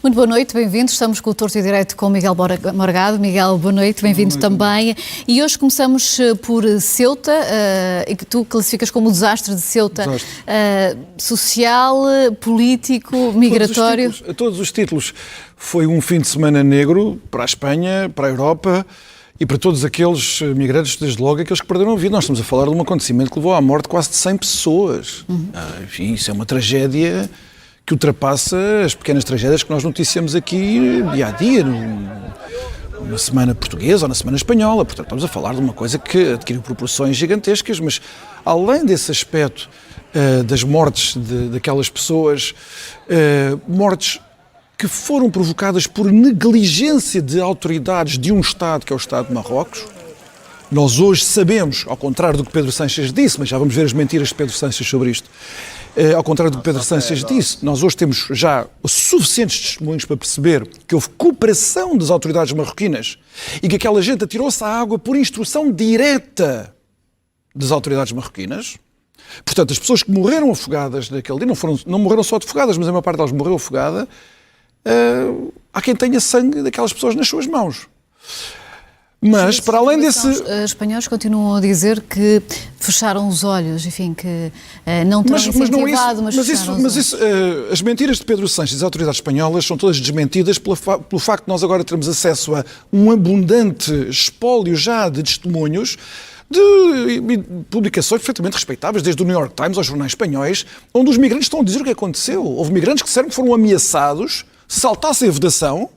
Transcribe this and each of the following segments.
Muito boa noite, bem-vindos. Estamos com o Torto e Direito com o Miguel Morgado. Miguel, boa noite, bem-vindo também. E hoje começamos por Ceuta, e que tu classificas como o desastre de Ceuta, social, político, migratório. Todos os títulos. Foi um fim de semana negro para a Espanha, para a Europa e para todos aqueles migrantes, desde logo aqueles que perderam a vida. Nós estamos a falar de um acontecimento que levou à morte quase de 100 pessoas. Enfim, isso é uma tragédia que ultrapassa as pequenas tragédias que nós noticiamos aqui dia a dia, na semana portuguesa ou na semana espanhola. Portanto, estamos a falar de uma coisa que adquiriu proporções gigantescas, mas além desse aspecto das mortes daquelas pessoas, mortes que foram provocadas por negligência de autoridades de um Estado, que é o Estado de Marrocos. Nós hoje sabemos, ao contrário do que Pedro Sánchez disse, mas já vamos ver as mentiras de Pedro Sánchez sobre isto, ao contrário do que Pedro Sánchez disse, nós hoje temos já suficientes testemunhos para perceber que houve cooperação das autoridades marroquinas e que aquela gente atirou-se à água por instrução direta das autoridades marroquinas. Portanto, as pessoas que morreram afogadas naquele dia, não morreram só afogadas, mas a maior parte delas morreu afogada. Há quem tenha sangue daquelas pessoas nas suas mãos. Mas, para além desse... Os espanhóis continuam a dizer que fecharam os olhos, enfim, que não terão incentivado, mas fecharam os olhos. As mentiras de Pedro Sánchez e das autoridades espanholas são todas desmentidas pelo facto de nós agora termos acesso a um abundante espólio já de testemunhos de publicações perfeitamente respeitáveis, desde o New York Times aos jornais espanhóis, onde os migrantes estão a dizer o que aconteceu. Houve migrantes que disseram que foram ameaçados se saltassem a vedação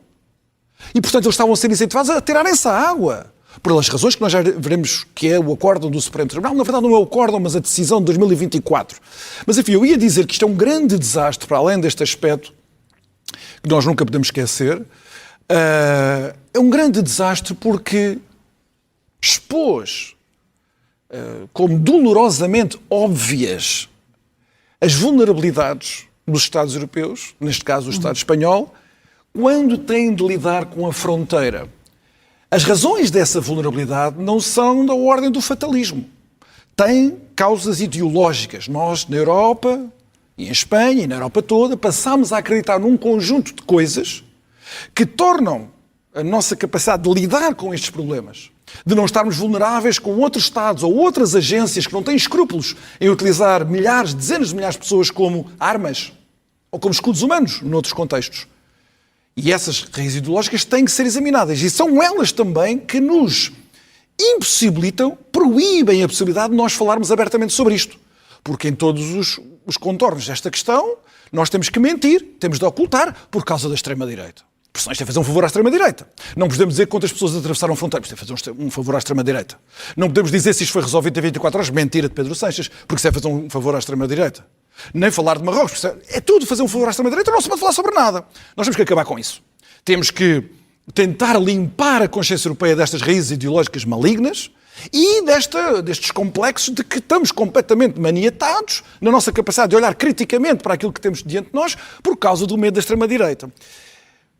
e, portanto, eles estavam a ser incentivados a tirarem-se a água. Pelas razões que nós já veremos que é o acórdão do Supremo Tribunal. Na verdade, não é o acórdão, mas a decisão de 2024. Mas, enfim, eu ia dizer que isto é um grande desastre, para além deste aspecto que nós nunca podemos esquecer. É um grande desastre porque expôs como dolorosamente óbvias as vulnerabilidades dos Estados europeus, neste caso o Estado espanhol, quando têm de lidar com a fronteira. As razões dessa vulnerabilidade não são da ordem do fatalismo. Têm causas ideológicas. Nós, na Europa, e em Espanha, e na Europa toda, passámos a acreditar num conjunto de coisas que tornam a nossa capacidade de lidar com estes problemas, de não estarmos vulneráveis com outros Estados ou outras agências que não têm escrúpulos em utilizar milhares, dezenas de milhares de pessoas como armas ou como escudos humanos, noutros contextos. E essas raízes ideológicas têm que ser examinadas. E são elas também que nos impossibilitam, proíbem a possibilidade de nós falarmos abertamente sobre isto. Porque em todos os contornos desta questão, nós temos que mentir, temos de ocultar por causa da extrema-direita. Porque senão isto é fazer um favor à extrema-direita. Não podemos dizer quantas pessoas atravessaram fronteiras, isto é fazer um favor à extrema-direita. Não podemos dizer se isto foi resolvido em 24 horas, mentira de Pedro Sánchez, porque isso é fazer um favor à extrema-direita. Nem falar de Marrocos, é tudo fazer um favor à extrema-direita, não se pode falar sobre nada. Nós temos que acabar com isso. Temos que tentar limpar a consciência europeia destas raízes ideológicas malignas e destes complexos de que estamos completamente maniatados na nossa capacidade de olhar criticamente para aquilo que temos diante de nós por causa do medo da extrema-direita.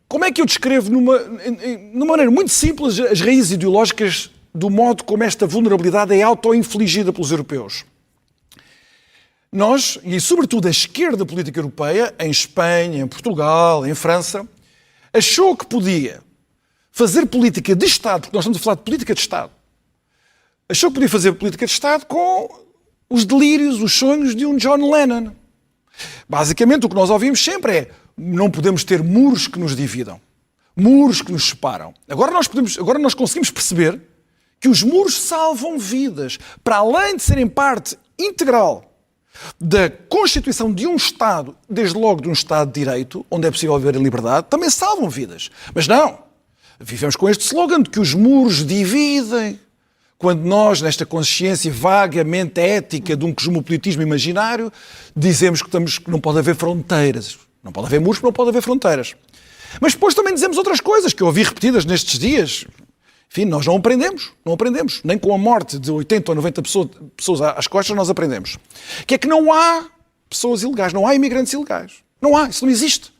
Como é que eu descrevo, numa maneira muito simples, as raízes ideológicas do modo como esta vulnerabilidade é auto-infligida pelos europeus? Nós, e sobretudo a esquerda política europeia, em Espanha, em Portugal, em França, achou que podia fazer política de Estado, porque nós estamos a falar de política de Estado, achou que podia fazer política de Estado com os delírios, os sonhos de um John Lennon. Basicamente, o que nós ouvimos sempre é: não podemos ter muros que nos dividam, muros que nos separam. Agora nós conseguimos perceber que os muros salvam vidas, para além de serem parte integral da constituição de um Estado, desde logo de um Estado de Direito, onde é possível viver em liberdade, também salvam vidas. Mas não, vivemos com este slogan de que os muros dividem, quando nós, nesta consciência vagamente ética de um cosmopolitismo imaginário, dizemos que não pode haver fronteiras. Não pode haver muros, não pode haver fronteiras. Mas depois também dizemos outras coisas que eu ouvi repetidas nestes dias. Enfim, nós não aprendemos. Nem com a morte de 80 ou 90 pessoas às costas nós aprendemos. Que é que não há pessoas ilegais, não há imigrantes ilegais. Não há, isso não existe.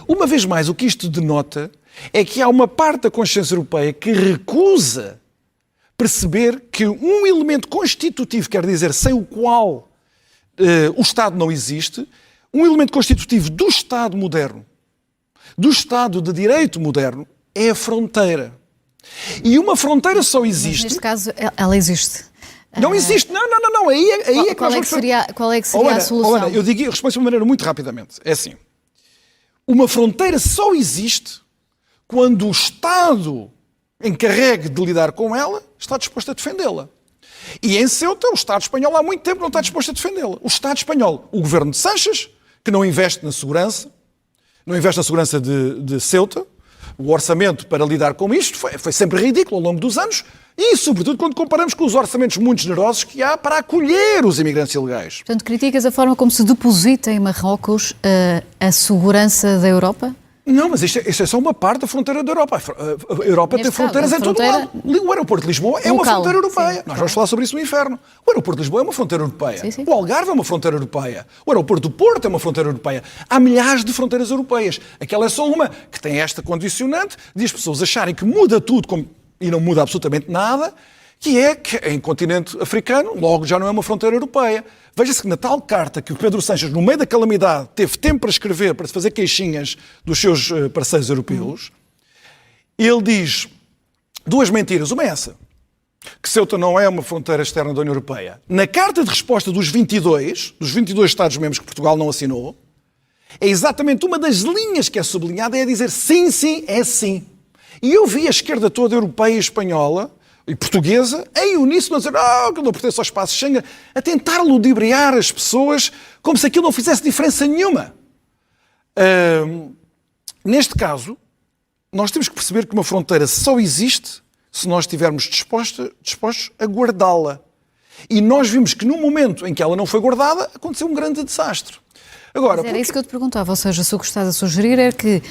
Uma vez mais, o que isto denota é que há uma parte da consciência europeia que recusa perceber que um elemento constitutivo, quer dizer, sem o qual o Estado não existe, um elemento constitutivo do Estado moderno, do Estado de Direito moderno, é a fronteira. E uma fronteira só existe... Mas neste caso, ela existe. Não existe, não. Aí é que qual é que seria a solução? Eu respondo de uma maneira muito rapidamente. É assim, uma fronteira só existe quando o Estado encarregue de lidar com ela está disposto a defendê-la. E em Ceuta, o Estado espanhol há muito tempo não está disposto a defendê-la. O Estado espanhol, o governo de Sánchez, que não investe na segurança, de Ceuta, o orçamento para lidar com isto foi sempre ridículo ao longo dos anos, e sobretudo quando comparamos com os orçamentos muito generosos que há para acolher os imigrantes ilegais. Portanto, criticas a forma como se deposita em Marrocos a segurança da Europa? Não, mas isto é só uma parte da fronteira da Europa. A Europa tem fronteiras em todo o lado. O aeroporto de Lisboa é uma fronteira europeia. Nós vamos falar sobre isso no inferno. O aeroporto de Lisboa é uma fronteira europeia. Sim. O Algarve é uma fronteira europeia. O aeroporto do Porto é uma fronteira europeia. Há milhares de fronteiras europeias. Aquela é só uma que tem esta condicionante de as pessoas acharem que muda tudo e não muda absolutamente nada, que é que em continente africano logo já não é uma fronteira europeia. Veja-se que na tal carta que o Pedro Sánchez, no meio da calamidade, teve tempo para escrever, para se fazer queixinhas dos seus parceiros europeus, ele diz duas mentiras. Uma é essa, que Ceuta não é uma fronteira externa da União Europeia. Na carta de resposta dos 22 Estados-membros que Portugal não assinou, é exatamente uma das linhas que é sublinhada, é dizer sim, é sim. E eu vi a esquerda toda europeia e espanhola e portuguesa, em uníssono, a dizer que não pertence ao espaço Schengen, a tentar ludibriar as pessoas como se aquilo não fizesse diferença nenhuma. Neste caso, nós temos que perceber que uma fronteira só existe se nós estivermos dispostos a guardá-la. E nós vimos que no momento em que ela não foi guardada, aconteceu um grande desastre. Agora, era isso que eu te perguntava, ou seja, se o que estás a sugerir é que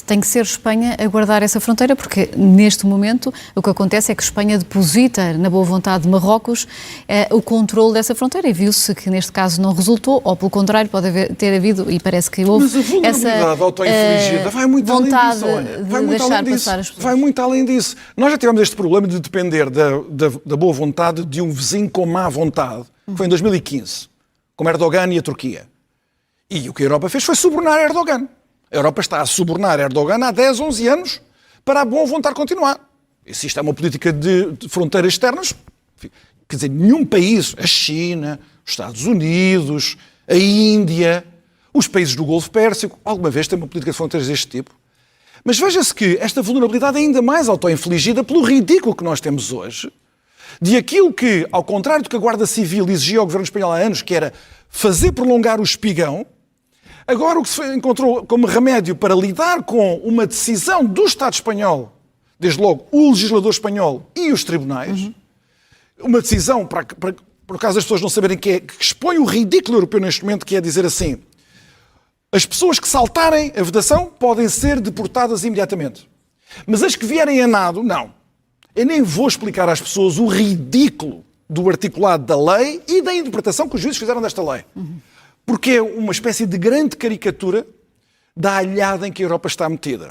tem que ser Espanha a guardar essa fronteira, porque neste momento o que acontece é que Espanha deposita na boa vontade de Marrocos o controle dessa fronteira, e viu-se que neste caso não resultou, ou pelo contrário pode ter havido, e parece que houve essa vai muito vontade além disso, de deixar passar as pessoas. Vai muito além disso. Nós já tivemos este problema de depender da boa vontade de um vizinho com má vontade. Foi em 2015, como Erdogan e a Turquia. E o que a Europa fez foi subornar Erdogan. A Europa está a subornar Erdogan há 10, 11 anos para a boa vontade continuar. E se isto é uma política de fronteiras externas, quer dizer, nenhum país, a China, os Estados Unidos, a Índia, os países do Golfo Pérsico, alguma vez têm uma política de fronteiras deste tipo. Mas veja-se que esta vulnerabilidade é ainda mais auto-infligida pelo ridículo que nós temos hoje, de aquilo que, ao contrário do que a Guarda Civil exigia ao governo espanhol há anos, que era fazer prolongar o espigão, agora o que se encontrou como remédio para lidar com uma decisão do Estado espanhol, desde logo o legislador espanhol e os tribunais, uma decisão, por causa das pessoas não saberem que expõe o ridículo europeu neste momento, que é dizer assim, as pessoas que saltarem a vedação podem ser deportadas imediatamente. Mas as que vierem a nado, não. Eu nem vou explicar às pessoas o ridículo do articulado da lei e da interpretação que os juízes fizeram desta lei. Porque é uma espécie de grande caricatura da alhada em que a Europa está metida.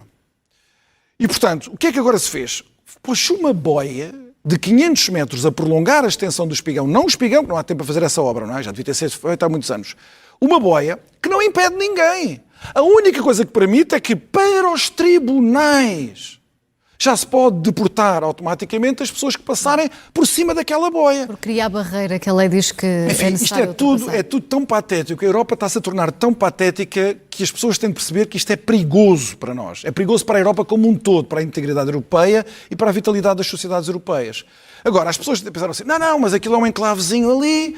E, portanto, o que é que agora se fez? Pôs uma boia de 500 metros a prolongar a extensão do espigão. Não o espigão, que não há tempo para fazer essa obra, não é? Já devia ter sido feita há muitos anos. Uma boia que não impede ninguém. A única coisa que permite é que, para os tribunais, já se pode deportar automaticamente as pessoas que passarem por cima daquela boia. Porque cria a barreira que a lei diz que é necessário. Isto é tudo tão patético. A Europa está-se a tornar tão patética que as pessoas têm de perceber que isto é perigoso para nós. É perigoso para a Europa como um todo, para a integridade europeia e para a vitalidade das sociedades europeias. Agora, as pessoas pensaram assim, não, mas aquilo é um enclavezinho ali,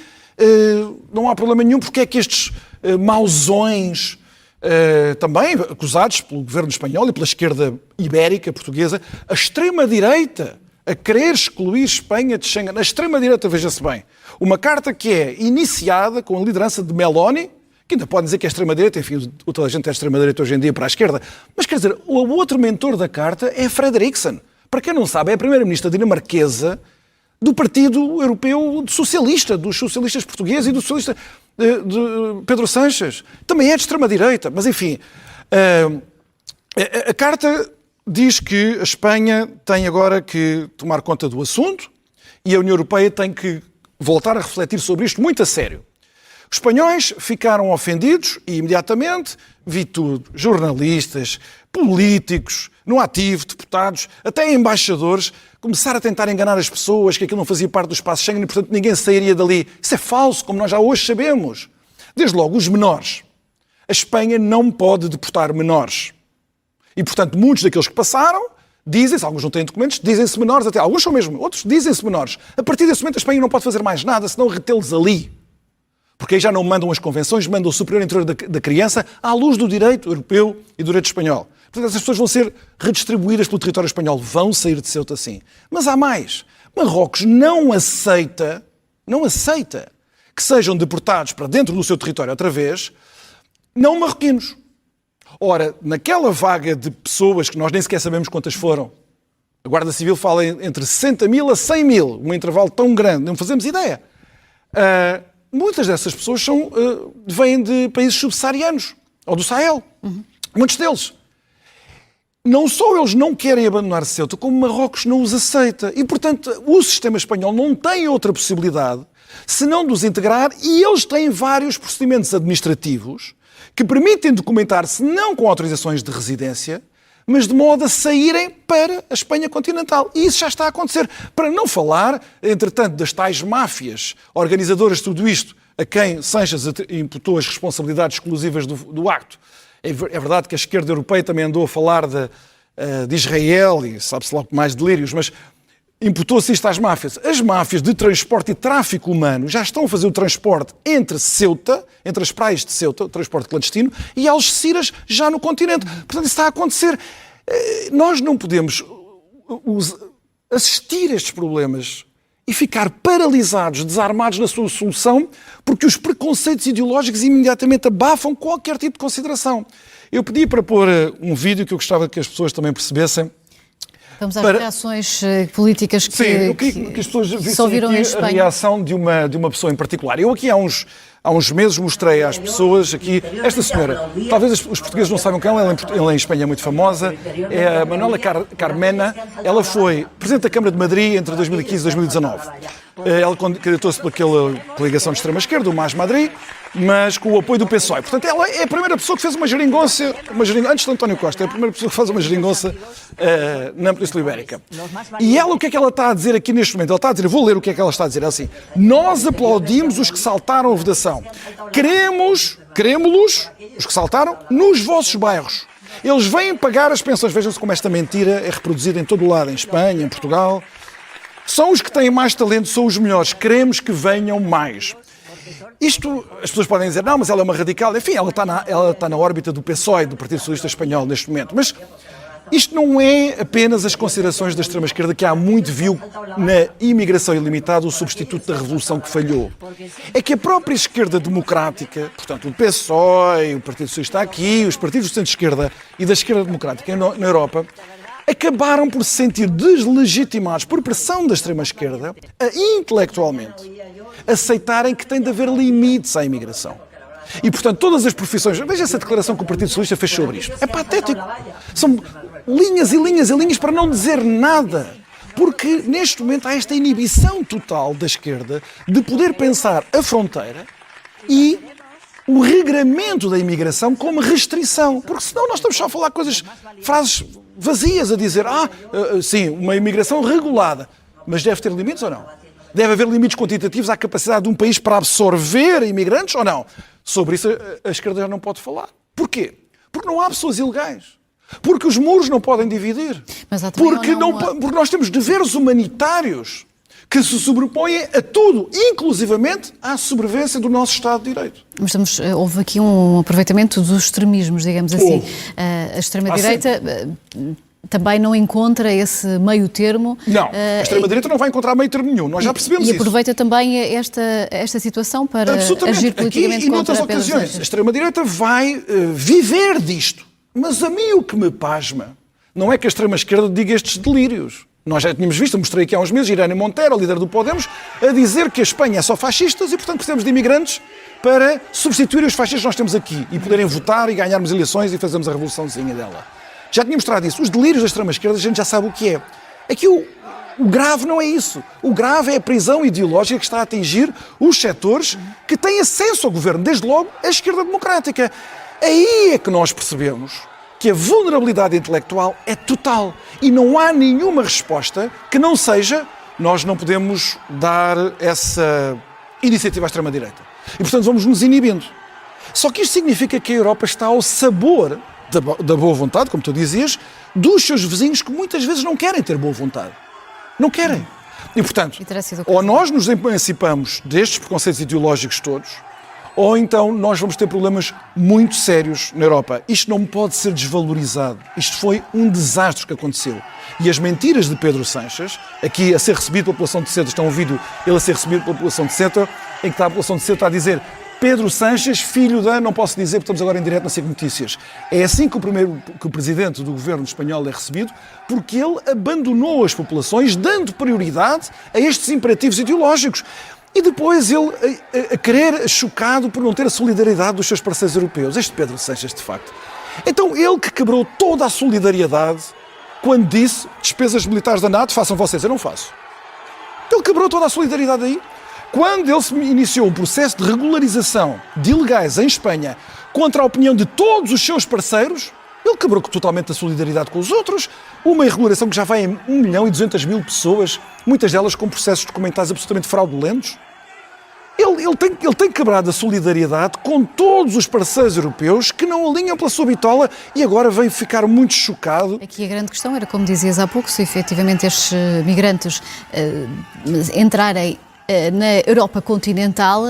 não há problema nenhum, porque é que estes mauzões... também acusados pelo governo espanhol e pela esquerda ibérica, portuguesa, a extrema-direita a querer excluir Espanha de Schengen. A extrema-direita, veja-se bem, uma carta que é iniciada com a liderança de Meloni, que ainda pode dizer que é extrema-direita, enfim, toda a gente é extrema-direita hoje em dia para a esquerda, mas quer dizer, o outro mentor da carta é Frederiksen. Para quem não sabe, é a primeira-ministra dinamarquesa do Partido Europeu Socialista, dos socialistas portugueses e do socialista de Pedro Sánchez. Também é de extrema-direita, mas enfim. A carta diz que a Espanha tem agora que tomar conta do assunto e a União Europeia tem que voltar a refletir sobre isto muito a sério. Os espanhóis ficaram ofendidos e imediatamente vi tudo. Jornalistas, políticos, no ativo, deputados, até embaixadores, começaram a tentar enganar as pessoas que aquilo não fazia parte do espaço Schengen e, portanto, ninguém sairia dali. Isso é falso, como nós já hoje sabemos. Desde logo, os menores. A Espanha não pode deportar menores. E, portanto, muitos daqueles que passaram dizem-se, alguns não têm documentos, dizem-se menores, até alguns são mesmo, outros dizem-se menores. A partir desse momento, a Espanha não pode fazer mais nada, senão retê-los ali. Porque aí já não mandam as convenções, mandam o superior interior da criança à luz do direito europeu e do direito espanhol. Portanto, essas pessoas vão ser redistribuídas pelo território espanhol, vão sair de Ceuta assim. Mas há mais. Marrocos não aceita que sejam deportados para dentro do seu território outra vez, não marroquinos. Ora, naquela vaga de pessoas que nós nem sequer sabemos quantas foram, a Guarda Civil fala entre 60 mil a 100 mil, um intervalo tão grande, não fazemos ideia. Muitas dessas pessoas vêm de países subsaarianos, ou do Sahel. Muitos deles. Não só eles não querem abandonar Ceuta, como Marrocos não os aceita. E, portanto, o sistema espanhol não tem outra possibilidade senão de os integrar, e eles têm vários procedimentos administrativos que permitem documentar-se não com autorizações de residência, mas de modo a saírem para a Espanha continental. E isso já está a acontecer. Para não falar, entretanto, das tais máfias organizadoras de tudo isto, a quem Sanches imputou as responsabilidades exclusivas do acto. É verdade que a esquerda europeia também andou a falar de Israel e sabe-se lá mais delírios, mas imputou-se isto às máfias. As máfias de transporte e tráfico humano já estão a fazer o transporte entre Ceuta, entre as praias de Ceuta, o transporte clandestino, e Algeciras já no continente. Portanto, isso está a acontecer. Nós não podemos assistir a estes problemas e ficar paralisados, desarmados na sua solução, porque os preconceitos ideológicos imediatamente abafam qualquer tipo de consideração. Eu pedi para pôr um vídeo que eu gostava que as pessoas também percebessem. Vamos às reações políticas que, sim, eu queria que as pessoas vissem aqui a reação de uma pessoa em particular. Eu aqui há uns meses mostrei às pessoas aqui esta senhora. Talvez os portugueses não saibam quem ela em Espanha é muito famosa. É a Manuela Carmena. Ela foi Presidente da Câmara de Madrid entre 2015 e 2019. Ela candidatou-se pela coligação de extrema-esquerda, o Mais Madrid, mas com o apoio do PSOE. Portanto, ela é a primeira pessoa que fez uma geringonça, antes de António Costa, é a primeira pessoa que faz uma geringonça na Península Ibérica. E ela, o que é que ela está a dizer aqui neste momento? Ela está a dizer, eu vou ler o que é que ela está a dizer, é assim: nós aplaudimos os que saltaram a vedação. Queremos-los, os que saltaram, nos vossos bairros. Eles vêm pagar as pensões. Vejam-se como esta mentira é reproduzida em todo o lado, em Espanha, em Portugal. São os que têm mais talento, são os melhores. Queremos que venham mais. Isto, as pessoas podem dizer, não, mas ela é uma radical. Enfim, ela está na órbita do PSOE, do Partido Socialista Espanhol, neste momento. Mas isto não é apenas as considerações da extrema-esquerda, que há muito viu na imigração ilimitada o substituto da revolução que falhou. É que a própria esquerda democrática, portanto o PSOE, o Partido Socialista aqui, os partidos do centro-esquerda e da esquerda democrática na Europa, acabaram por se sentir deslegitimados por pressão da extrema-esquerda a intelectualmente aceitarem que tem de haver limites à imigração. E, portanto, todas as profissões... Veja essa declaração que o Partido Socialista fez sobre isto. É patético. São linhas e linhas e linhas para não dizer nada. Porque, neste momento, há esta inibição total da esquerda de poder pensar a fronteira e o regramento da imigração como restrição. Porque, senão, nós estamos só a falar frases vazias, a dizer, sim, uma imigração regulada. Mas deve ter limites ou não? Deve haver limites quantitativos à capacidade de um país para absorver imigrantes ou não? Sobre isso a esquerda já não pode falar. Porquê? Porque não há pessoas ilegais. Porque os muros não podem dividir. Mas porque nós temos deveres humanitários que se sobrepõem a tudo, inclusivamente à sobrevivência do nosso Estado de Direito. Mas houve aqui um aproveitamento dos extremismos, digamos assim. A extrema-direita também não encontra esse meio termo. Não, a extrema-direita não vai encontrar meio termo nenhum, nós já percebemos isso. E aproveita também esta situação para agir politicamente aqui, contra Pedro Sanches. Em outras ocasiões, a extrema-direita vai viver disto. Mas a mim o que me pasma não é que a extrema-esquerda diga estes delírios. Nós já tínhamos visto, mostrei aqui há uns meses, Irene Montero, líder do Podemos, a dizer que a Espanha é só fascistas e, portanto, precisamos de imigrantes para substituir os fascistas que nós temos aqui e poderem votar e ganharmos eleições e fazermos a revoluçãozinha dela. Já tinha mostrado isso. Os delírios da extrema-esquerda, a gente já sabe o que é. Aqui O grave não é isso. O grave é a prisão ideológica que está a atingir os setores que têm acesso ao governo, desde logo a esquerda democrática. Aí é que nós percebemos que a vulnerabilidade intelectual é total e não há nenhuma resposta que não seja nós não podemos dar essa iniciativa à extrema-direita. E, portanto, vamos nos inibindo. Só que isto significa que a Europa está ao sabor da boa vontade, como tu dizias, dos seus vizinhos que muitas vezes não querem ter boa vontade. Não querem. E, portanto, ou nós nos emancipamos destes preconceitos ideológicos todos, ou então nós vamos ter problemas muito sérios na Europa. Isto não pode ser desvalorizado. Isto foi um desastre que aconteceu. E as mentiras de Pedro Sanches, aqui a ser recebido pela população de Ceuta, está um vídeo ele a ser recebido pela população de Ceuta, em que está a população de Ceuta a dizer Pedro Sanches, filho da... Não posso dizer, porque estamos agora em direto na SIC Notícias. É assim que o presidente do governo espanhol é recebido, porque ele abandonou as populações, dando prioridade a estes imperativos ideológicos. E depois ele a querer, chocado por não ter a solidariedade dos seus parceiros europeus. Este Pedro Sanches, de facto. Então ele que quebrou toda a solidariedade quando disse despesas militares da NATO, façam vocês, eu não faço. Ele quebrou toda a solidariedade aí. Quando ele se iniciou um processo de regularização de ilegais em Espanha contra a opinião de todos os seus parceiros, ele quebrou totalmente a solidariedade com os outros. Uma irregulação que já vai em 1.200.000 pessoas, muitas delas com processos documentados absolutamente fraudulentos. Ele tem quebrado a solidariedade com todos os parceiros europeus que não alinham pela sua bitola e agora vem ficar muito chocado. Aqui a grande questão era, como dizias há pouco, se efetivamente estes migrantes entrarem na Europa continental,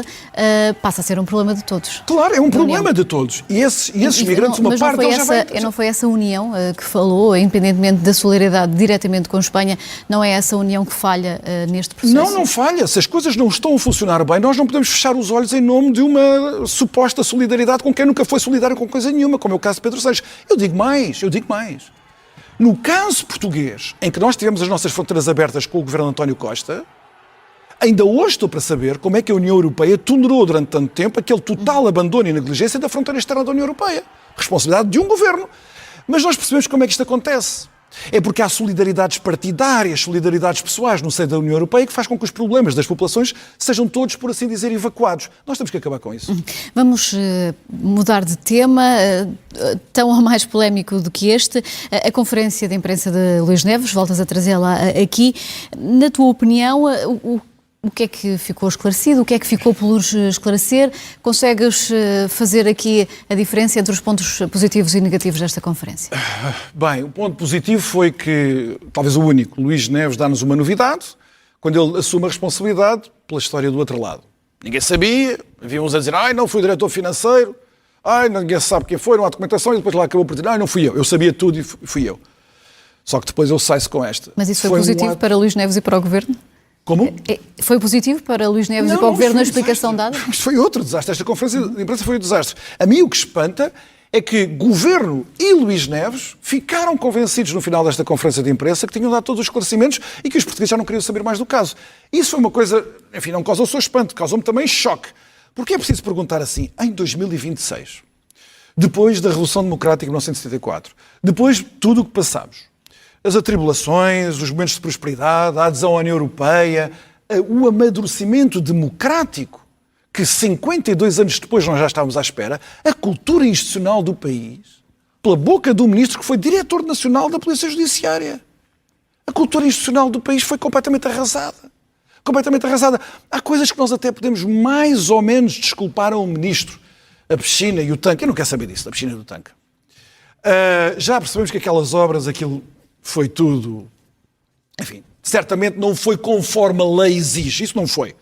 passa a ser um problema de todos. Claro, é um problema de todos. E esses migrantes, uma parte deles já vai... Não foi essa união que falou, independentemente da solidariedade diretamente com a Espanha, não é essa união que falha neste processo? Não falha. Se as coisas não estão a funcionar bem, nós não podemos fechar os olhos em nome de uma suposta solidariedade com quem nunca foi solidário com coisa nenhuma, como é o caso de Pedro Sanches. Eu digo mais. No caso português, em que nós tivemos as nossas fronteiras abertas com o governo António Costa, ainda hoje estou para saber como é que a União Europeia tolerou durante tanto tempo aquele total abandono e negligência da fronteira externa da União Europeia. Responsabilidade de um governo. Mas nós percebemos como é que isto acontece. É porque há solidariedades partidárias, solidariedades pessoais no seio da União Europeia que faz com que os problemas das populações sejam todos, por assim dizer, evacuados. Nós temos que acabar com isso. Vamos mudar de tema, tão ou mais polémico do que este. A conferência de imprensa de Luís Neves, voltas a trazê-la aqui. Na tua opinião, o que é que ficou esclarecido? O que é que ficou por esclarecer? Consegues fazer aqui a diferença entre os pontos positivos e negativos desta conferência? Bem, o ponto positivo foi que, talvez o único, Luís Neves dá-nos uma novidade, quando ele assume a responsabilidade pela história do outro lado. Ninguém sabia, havia uns a dizer, não fui o diretor financeiro, ninguém sabe quem foi, não há documentação, e depois lá acabou por dizer, não fui eu sabia tudo e fui eu. Só que depois ele sai-se com esta. Mas isso foi positivo para Luís Neves e para o Governo? Como? Foi positivo para Luís Neves e para o Governo a explicação dada? Isto foi outro desastre. Esta conferência de imprensa foi um desastre. A mim o que espanta é que Governo e Luís Neves ficaram convencidos no final desta conferência de imprensa que tinham dado todos os esclarecimentos e que os portugueses já não queriam saber mais do caso. Isso foi uma coisa, enfim, não causou só espanto, causou-me também choque. Porque é preciso perguntar assim, em 2026, depois da Revolução Democrática de 1974, depois de tudo o que passámos, as atribulações, os momentos de prosperidade, a adesão à União Europeia, o amadurecimento democrático, que 52 anos depois nós já estávamos à espera, a cultura institucional do país, pela boca do ministro que foi diretor nacional da Polícia Judiciária. A cultura institucional do país foi completamente arrasada. Completamente arrasada. Há coisas que nós até podemos mais ou menos desculpar a um ministro. A piscina e o tanque. Eu não quero saber disso, da piscina e do tanque. Já percebemos que aquelas obras, aquilo foi tudo... Enfim, certamente não foi conforme a lei exige. Isso não foi.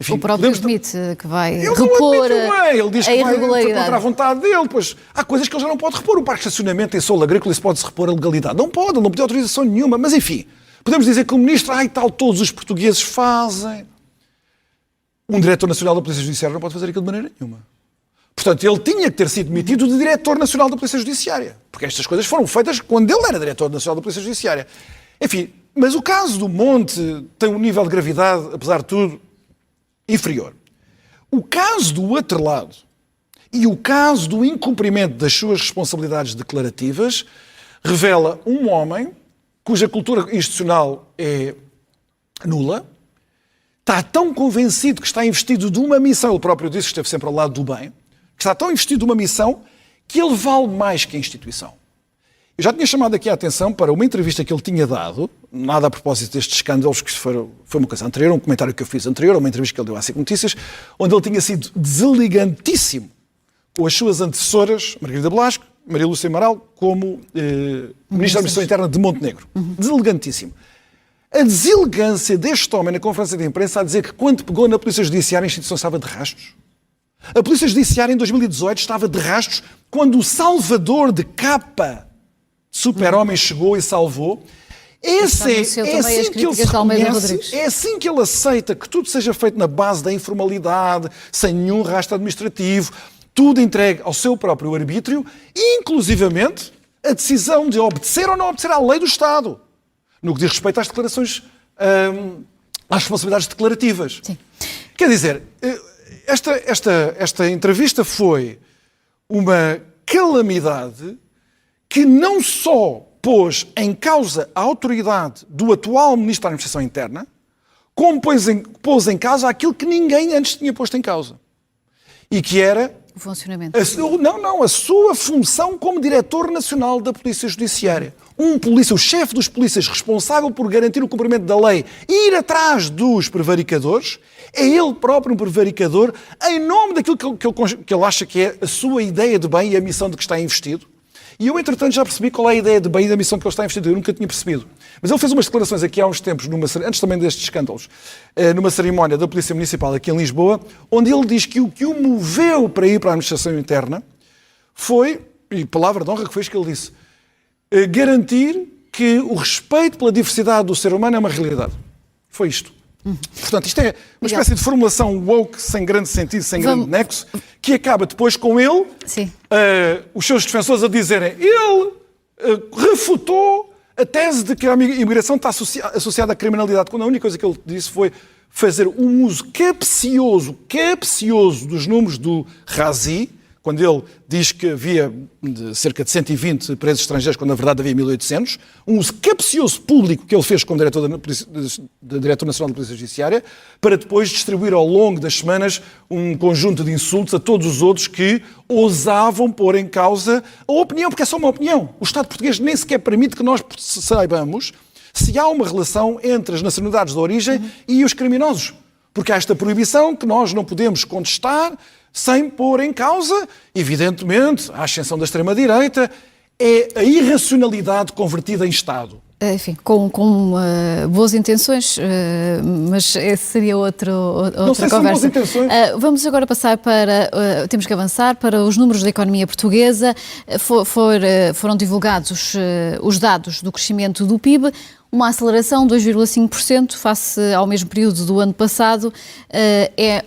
Enfim, o próprio admite que vai ele repor ele diz que vai irregularidade. Contra a vontade dele. Pois, há coisas que ele já não pode repor. O parque de estacionamento em solo agrícola, isso pode-se repor a legalidade. Não pode, ele não pediu autorização nenhuma. Mas, enfim, podemos dizer que o ministro, todos os portugueses fazem. Um diretor nacional da Polícia Judiciária não pode fazer aquilo de maneira nenhuma. Portanto, ele tinha que ter sido demitido de diretor nacional da Polícia Judiciária. Porque estas coisas foram feitas quando ele era diretor nacional da Polícia Judiciária. Enfim, mas o caso do Monte tem um nível de gravidade, apesar de tudo, inferior. O caso do outro lado e o caso do incumprimento das suas responsabilidades declarativas revela um homem cuja cultura institucional é nula, está tão convencido que está investido de uma missão, ele próprio disse que esteve sempre ao lado do bem, que está tão investido de uma missão que ele vale mais que a instituição. Eu já tinha chamado aqui a atenção para uma entrevista que ele tinha dado, nada a propósito destes escândalos, que foi uma coisa anterior, um comentário que eu fiz anterior, uma entrevista que ele deu à SIC Notícias, onde ele tinha sido deselegantíssimo com as suas antecessoras, Margarida Blasco, Maria Lúcia Amaral, como Ministra da Administração Interna de Montenegro. Deselegantíssimo. A deselegância deste homem na conferência de imprensa a dizer que quando pegou na Polícia Judiciária a instituição estava de rastos. A Polícia Judiciária em 2018 estava de rastos quando o salvador de capa super-homem chegou e salvou. É assim que ele se reconhece, é assim que ele aceita que tudo seja feito na base da informalidade, sem nenhum rastro administrativo, tudo entregue ao seu próprio arbítrio, inclusivamente a decisão de obedecer ou não obedecer à lei do Estado, no que diz respeito às declarações, às responsabilidades declarativas. Sim. Quer dizer, esta entrevista foi uma calamidade que não só pôs em causa a autoridade do atual Ministro da Administração Interna, como pôs em causa aquilo que ninguém antes tinha posto em causa. E que era o funcionamento. A sua função como Diretor Nacional da Polícia Judiciária. O chefe dos polícias responsável por garantir o cumprimento da lei e ir atrás dos prevaricadores, é ele próprio um prevaricador em nome daquilo que ele acha que é a sua ideia de bem e a missão de que está investido. E eu, entretanto, já percebi qual é a ideia de bem e da missão que ele está investido. Eu nunca tinha percebido. Mas ele fez umas declarações aqui há uns tempos, antes também destes escândalos, numa cerimónia da Polícia Municipal aqui em Lisboa, onde ele diz que o que o moveu para ir para a Administração Interna foi, e palavra de honra que foi isto que ele disse, garantir que o respeito pela diversidade do ser humano é uma realidade. Foi isto. Portanto, isto é uma espécie de formulação woke sem grande sentido, sem grande nexo, que acaba depois com ele, os seus defensores a dizerem, ele refutou a tese de que a imigração está associada à criminalidade, quando a única coisa que ele disse foi fazer um uso capcioso dos números do Razi, quando ele diz que havia cerca de 120 presos estrangeiros, quando na verdade havia 1.800, um uso capcioso público que ele fez como Diretor Nacional da Polícia Judiciária, para depois distribuir ao longo das semanas um conjunto de insultos a todos os outros que ousavam pôr em causa a opinião, porque é só uma opinião. O Estado português nem sequer permite que nós saibamos se há uma relação entre as nacionalidades de origem e os criminosos. Porque há esta proibição que nós não podemos contestar sem pôr em causa, evidentemente, a ascensão da extrema-direita, é a irracionalidade convertida em Estado. Enfim, com boas intenções, mas esse seria outra não sei conversa. Se boas intenções. Vamos agora passar para, temos que avançar para os números da economia portuguesa. Foram divulgados os dados do crescimento do PIB, uma aceleração de 2,5% face ao mesmo período do ano passado. É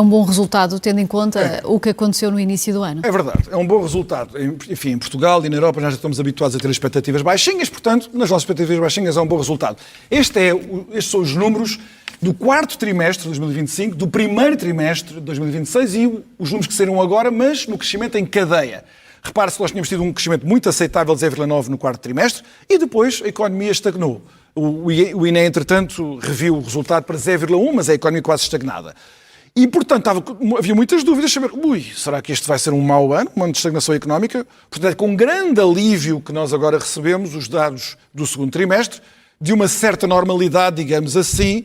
um bom resultado, tendo em conta o que aconteceu no início do ano. É verdade, é um bom resultado. Enfim, em Portugal e na Europa nós já estamos habituados a ter expectativas baixinhas, portanto, nas nossas expectativas baixinhas é um bom resultado. Estes são os números do quarto trimestre de 2025, do primeiro trimestre de 2026 e os números que saíram agora, mas no crescimento em cadeia. Repare-se que nós tínhamos tido um crescimento muito aceitável de 0,9% no quarto trimestre e depois a economia estagnou. O INE, entretanto, reviu o resultado para 0,1%, mas a economia quase estagnada. E, portanto, havia muitas dúvidas sobre, será que este vai ser um mau ano, um ano de estagnação económica? Portanto, é com grande alívio que nós agora recebemos os dados do segundo trimestre, de uma certa normalidade, digamos assim,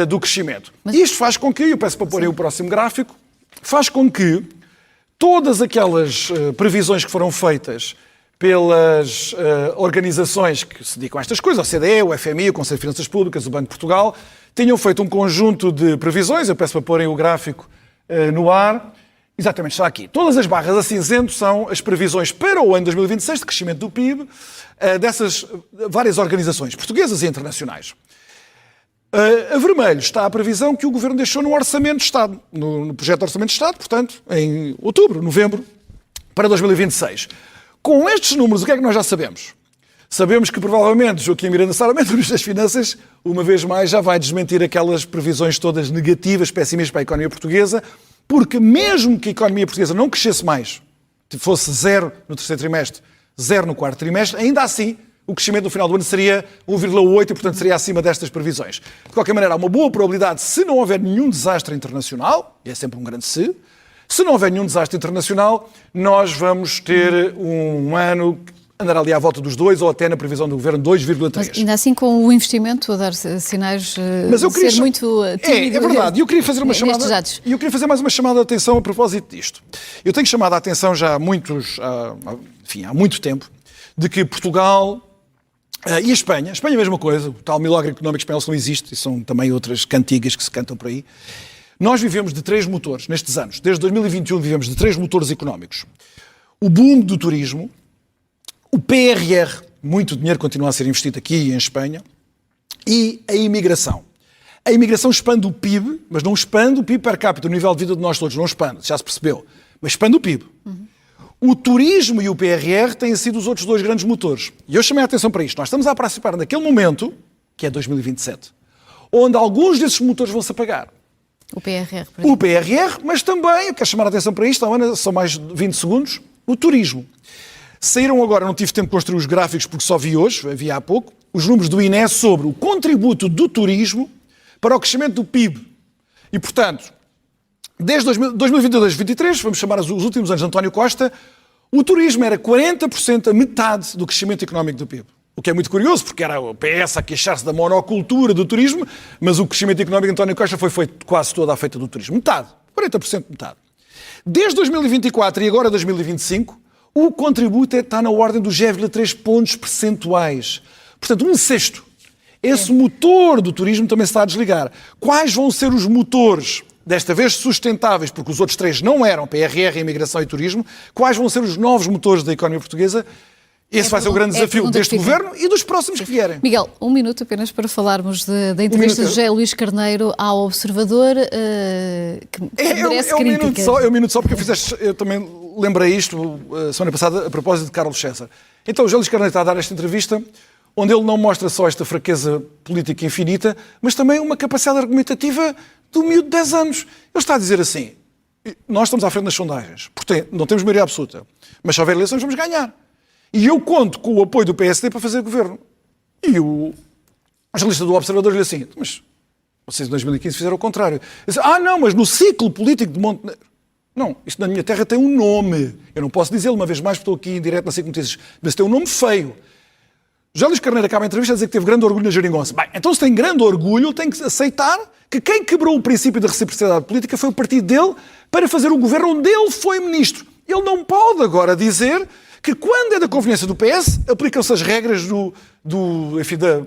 do crescimento. Isto faz com que, eu peço para pôr aí o próximo gráfico, faz com que todas aquelas previsões que foram feitas pelas organizações que se dedicam a estas coisas, o CDE, o FMI, o Conselho de Finanças Públicas, o Banco de Portugal, tinham feito um conjunto de previsões, eu peço para porem o gráfico no ar, exatamente, está aqui. Todas as barras a cinzento são as previsões para o ano 2026 de crescimento do PIB dessas várias organizações, portuguesas e internacionais. A vermelho está a previsão que o Governo deixou no Orçamento de Estado, no projeto de Orçamento de Estado, portanto, em outubro, novembro, para 2026. Com estes números, o que é que nós já sabemos? Sabemos que, provavelmente, Joaquim Miranda Sarmento, o Ministro das Finanças, uma vez mais, já vai desmentir aquelas previsões todas negativas, péssimas para a economia portuguesa, porque mesmo que a economia portuguesa não crescesse mais, fosse 0 no terceiro trimestre, 0 no quarto trimestre, ainda assim, o crescimento no final do ano seria 1,8% e, portanto, seria acima destas previsões. De qualquer maneira, há uma boa probabilidade, se não houver nenhum desastre internacional, e é sempre um grande se não houver nenhum desastre internacional, nós vamos ter um ano que andará ali à volta dos 2% ou até na previsão do governo 2,3%. Mas ainda assim, com o investimento a dar sinais Mas eu de queria ser muito tímido. É verdade. E eu queria fazer uma chamada. Nestes dados. E eu queria fazer mais uma chamada de atenção a propósito disto. Eu tenho chamado a atenção já há muito tempo, de que Portugal e a Espanha é a mesma coisa, o tal milagre económico espanhol não existe, e são também outras cantigas que se cantam por aí. Nós vivemos de 3 motores nestes anos. Desde 2021 vivemos de 3 motores económicos. O boom do turismo, o PRR, muito dinheiro continua a ser investido aqui em Espanha, e a imigração. A imigração expande o PIB, mas não expande o PIB per capita, o nível de vida de nós todos, não expande, já se percebeu, mas expande o PIB. O turismo e o PRR têm sido os outros 2 grandes motores. E eu chamei a atenção para isto. Nós estamos a participar naquele momento, que é 2027, onde alguns desses motores vão se apagar. O PRR, por O exemplo. PRR, mas também, eu quero chamar a atenção para isto, Ana, são mais de 20 segundos, o turismo. Saíram agora, não tive tempo de construir os gráficos porque só vi hoje, havia há pouco, os números do INE sobre o contributo do turismo para o crescimento do PIB. E, portanto, desde 2022-2023, vamos chamar os últimos anos de António Costa, o turismo era 40%, a metade do crescimento económico do PIB. O que é muito curioso, porque era o PS a queixar-se da monocultura do turismo, mas o crescimento económico de António Costa foi feito quase toda a feita do turismo. Metade. 40% metade. Desde 2024 e agora 2025, o contributo está na ordem dos 0,3 pontos percentuais. Portanto, 1/6. Esse motor do turismo também se está a desligar. Quais vão ser os motores, desta vez sustentáveis, porque os outros 3 não eram, PRR, imigração e turismo, quais vão ser os novos motores da economia portuguesa? Esse vai ser o grande desafio deste governo e dos próximos que vierem. Miguel, 1 minuto apenas para falarmos da entrevista de José Luís Carneiro ao Observador, que merece críticas. É um minuto só, porque eu também lembrei isto semana passada a propósito de Carlos César. Então, o José Luís Carneiro está a dar esta entrevista onde ele não mostra só esta fraqueza política infinita, mas também uma capacidade argumentativa do miúdo de 10 anos. Ele está a dizer assim, nós estamos à frente das sondagens, portanto, não temos maioria absoluta, mas se houver eleições vamos ganhar. E eu conto com o apoio do PSD para fazer governo. E o jornalista do Observador diz assim, mas vocês em 2015 fizeram o contrário. Diz, não, mas no ciclo político de Montenegro... Não, isto na minha terra tem um nome. Eu não posso dizê-lo uma vez mais, porque estou aqui em direto na SIC Notícias, mas tem um nome feio. José Luís Carneiro acaba a entrevista a dizer que teve grande orgulho na Geringonça. Bem, então se tem grande orgulho, tem que aceitar que quem quebrou o princípio da reciprocidade política foi o partido dele para fazer o governo onde ele foi ministro. Ele não pode agora dizer que quando é da conveniência do PS, aplicam-se as regras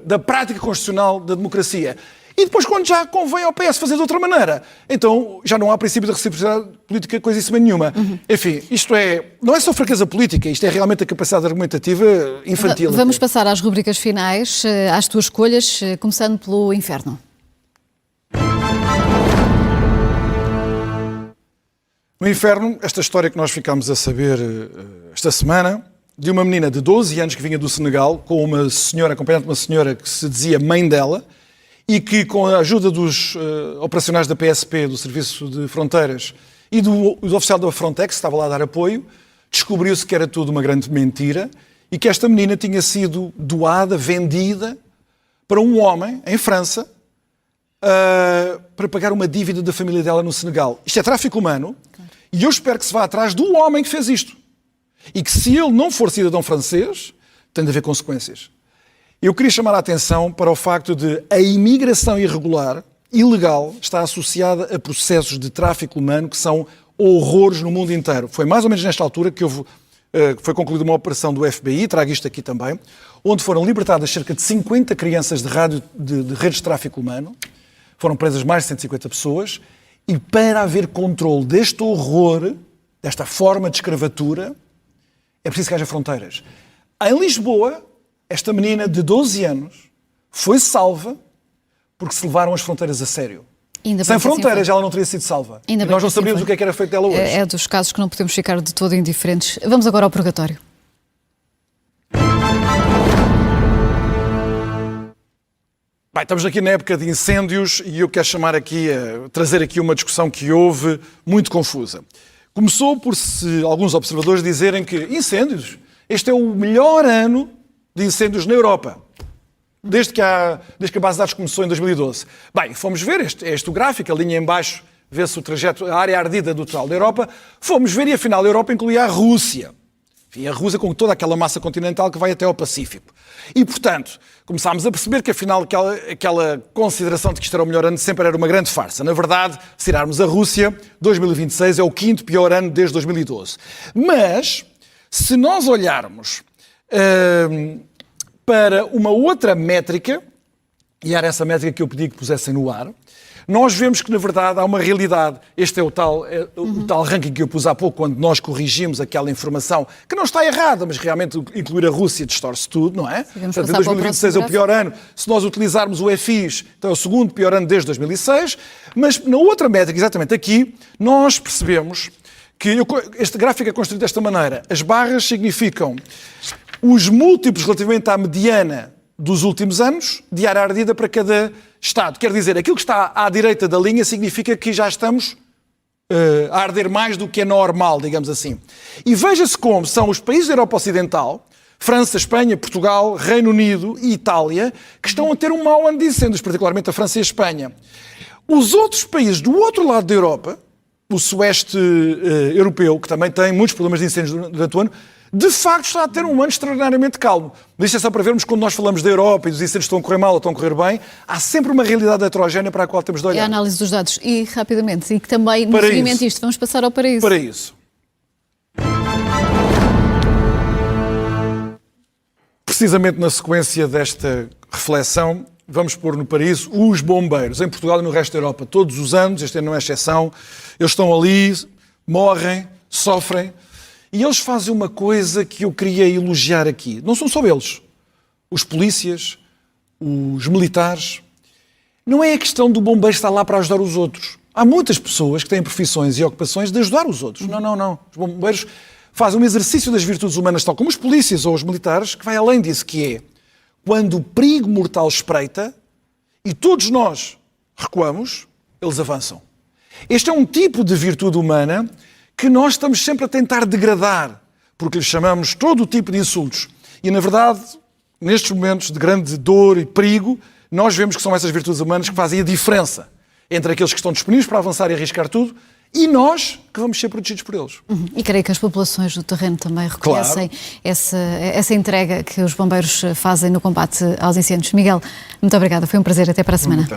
da prática constitucional da democracia. E depois, quando já convém ao PS fazer de outra maneira, então já não há princípio de reciprocidade política, coisíssima nenhuma. Enfim, isto não é só fraqueza política, isto é realmente a capacidade argumentativa infantil. Vamos passar às rubricas finais, às tuas escolhas, começando pelo inferno. No inferno, esta história que nós ficámos a saber esta semana, de uma menina de 12 anos que vinha do Senegal, com uma senhora, acompanhada de uma senhora que se dizia mãe dela, e que, com a ajuda dos operacionais da PSP, do Serviço de Fronteiras, e do oficial da Frontex, que estava lá a dar apoio, descobriu-se que era tudo uma grande mentira e que esta menina tinha sido doada, vendida, para um homem, em França, para pagar uma dívida da família dela no Senegal. Isto é tráfico humano, e eu espero que se vá atrás do homem que fez isto. E que, se ele não for cidadão francês, tem de haver consequências. Eu queria chamar a atenção para o facto de a imigração irregular, ilegal, está associada a processos de tráfico humano que são horrores no mundo inteiro. Foi mais ou menos nesta altura que foi concluída uma operação do FBI, trago isto aqui também, onde foram libertadas cerca de 50 crianças de redes de tráfico humano, foram presas mais de 150 pessoas, e para haver controle deste horror, desta forma de escravatura, é preciso que haja fronteiras. Em Lisboa, esta menina de 12 anos foi salva porque se levaram as fronteiras a sério. Sem fronteiras ela não teria sido salva. E nós não sabíamos o que era feito dela hoje. É dos casos que não podemos ficar de todo indiferentes. Vamos agora ao purgatório. Bem, estamos aqui na época de incêndios e eu quero trazer aqui uma discussão que houve muito confusa. Começou por alguns observadores dizerem que incêndios, este é o melhor ano de incêndios na Europa. Desde que a base de dados começou em 2012. Bem, fomos ver este gráfico, a linha em baixo, vê-se o trajeto, a área ardida do total da Europa. Fomos ver e afinal a Europa incluía a Rússia. E a Rússia com toda aquela massa continental que vai até ao Pacífico. E, portanto, começámos a perceber que afinal aquela consideração de que isto era o melhor ano sempre era uma grande farsa. Na verdade, se tirarmos a Rússia, 2026 é o quinto pior ano desde 2012. Mas, se nós olharmos para uma outra métrica, e era essa métrica que eu pedi que pusessem no ar, nós vemos que, na verdade, há uma realidade. Este é o tal ranking que eu pus há pouco, quando nós corrigimos aquela informação, que não está errada, mas realmente incluir a Rússia distorce tudo, não é? Portanto, em 2026 é o pior ano. Se nós utilizarmos o FIs, então é o segundo pior ano desde 2006. Mas na outra métrica, exatamente aqui, nós percebemos que este gráfico é construído desta maneira. As barras significam os múltiplos relativamente à mediana dos últimos anos de área ardida para cada Estado. Quer dizer, aquilo que está à direita da linha significa que já estamos a arder mais do que é normal, digamos assim. E veja-se como são os países da Europa Ocidental, França, Espanha, Portugal, Reino Unido e Itália, que estão a ter um mau ano de incêndios, particularmente a França e a Espanha. Os outros países do outro lado da Europa, o Sueste europeu, que também tem muitos problemas de incêndios durante o ano, de facto está a ter um ano extraordinariamente calmo. Mas isto é só para vermos quando nós falamos da Europa e dos incêndios estão a correr mal ou estão a correr bem, há sempre uma realidade heterogénea para a qual temos de olhar. É a análise dos dados. E, rapidamente, e que também, no seguimento disto, vamos passar ao paraíso. Paraíso. Precisamente na sequência desta reflexão, vamos pôr no paraíso os bombeiros. Em Portugal e no resto da Europa, todos os anos, este ano não é exceção, eles estão ali, morrem, sofrem. E eles fazem uma coisa que eu queria elogiar aqui. Não são só eles. Os polícias, os militares. Não é a questão do bombeiro estar lá para ajudar os outros. Há muitas pessoas que têm profissões e ocupações de ajudar os outros. Não. Os bombeiros fazem um exercício das virtudes humanas, tal como os polícias ou os militares, que vai além disso, que é quando o perigo mortal espreita e todos nós recuamos, eles avançam. Este é um tipo de virtude humana que nós estamos sempre a tentar degradar, porque lhe chamamos todo o tipo de insultos. E, na verdade, nestes momentos de grande dor e perigo, nós vemos que são essas virtudes humanas que fazem a diferença entre aqueles que estão disponíveis para avançar e arriscar tudo e nós que vamos ser protegidos por eles. E creio que as populações do terreno também reconhecem essa entrega que os bombeiros fazem no combate aos incêndios. Miguel, muito obrigada. Foi um prazer. Até para a semana.